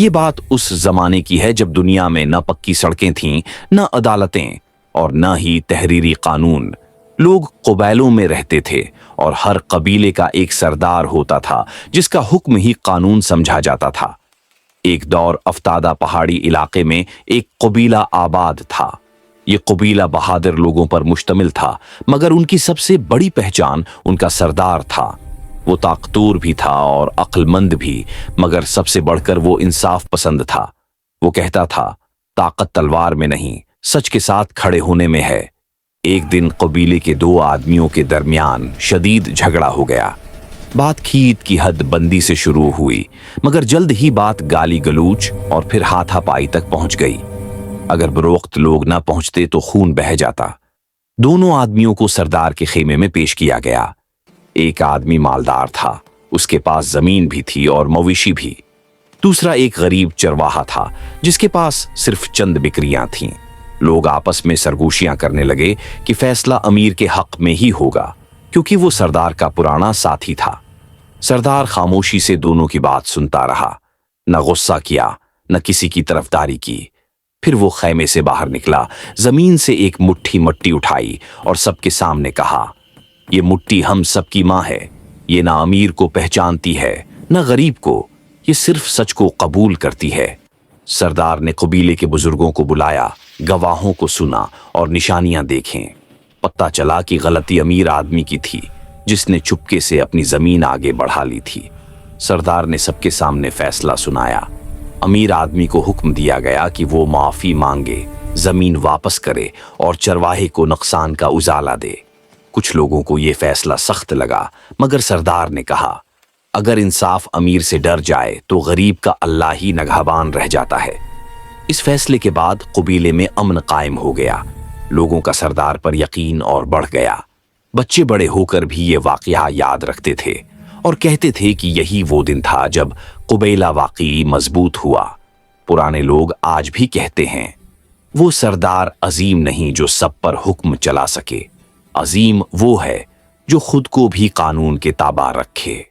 ये बात उस जमाने की है जब दुनिया में न पक्की सड़कें थीं, न अदालतें और न ही तहरीरी कानून। लोग कबीलों में रहते थे और हर कबीले का एक सरदार होता था जिसका हुक्म ही कानून समझा जाता था। एक दौर अफ्तादा पहाड़ी इलाके में एक कबीला आबाद था। ये कबीला बहादुर लोगों पर मुश्तमिल था, मगर उनकी सबसे बड़ी पहचान उनका सरदार था। वो ताकतूर भी था और अक्लमंद भी, मगर सबसे बढ़कर वो इंसाफ पसंद था। वो कहता था, ताकत तलवार में नहीं, सच के साथ खड़े होने में है। एक दिन कबीले के दो आदमियों के दरमियान शदीद झगड़ा हो गया। बात खीद की हद बंदी से शुरू हुई, मगर जल्द ही बात गाली गलूच और फिर हाथापाई तक पहुंच गई। अगर बरोक्त लोग ना पहुंचते तो खून बह जाता। दोनों आदमियों को सरदार के खेमे में पेश किया गया। एक आदमी मालदार था, उसके पास जमीन भी थी और मवेशी भी। दूसरा एक गरीब चरवाहा था जिसके पास सिर्फ चंद बिक्रियां थीं। लोग आपस में सरगोशियां करने लगे कि फैसला अमीर के हक में ही होगा, क्योंकि वो सरदार का पुराना साथी था। सरदार खामोशी से दोनों की बात सुनता रहा, न गुस्सा किया न किसी की तरफदारी की। फिर वो खैमे से बाहर निकला, जमीन से एक मुट्ठी मट्टी उठाई और सबके सामने कहा, ये मुट्ठी हम सबकी माँ है। ये ना अमीर को पहचानती है न गरीब को, ये सिर्फ सच को कबूल करती है। सरदार ने कबीले के बुजुर्गों को बुलाया, गवाहों को सुना और निशानियां देखें। पता चला कि गलती अमीर आदमी की थी, जिसने चुपके से अपनी जमीन आगे बढ़ा ली थी। सरदार ने सबके सामने फैसला सुनाया। अमीर आदमी को हुक्म दिया गया कि वो माफी मांगे, जमीन वापस करे और चरवाहे को नुकसान का उजाला दे। कुछ लोगों को यह फैसला सख्त लगा, मगर सरदार ने कहा, अगर इंसाफ अमीर से डर जाए तो गरीब का अल्लाह ही नगहबान रह जाता है। इस फैसले के बाद कबीले में अमन कायम हो गया। लोगों का सरदार पर यकीन और बढ़ गया। बच्चे बड़े होकर भी ये वाकया याद रखते थे और कहते थे कि यही वो दिन था जब कबीला वाकई मजबूत हुआ। पुराने लोग आज भी कहते हैं, वो सरदार अजीम नहीं जो सब पर हुक्म चला सके, अजीम वो है जो खुद को भी कानून के ताबा रखे।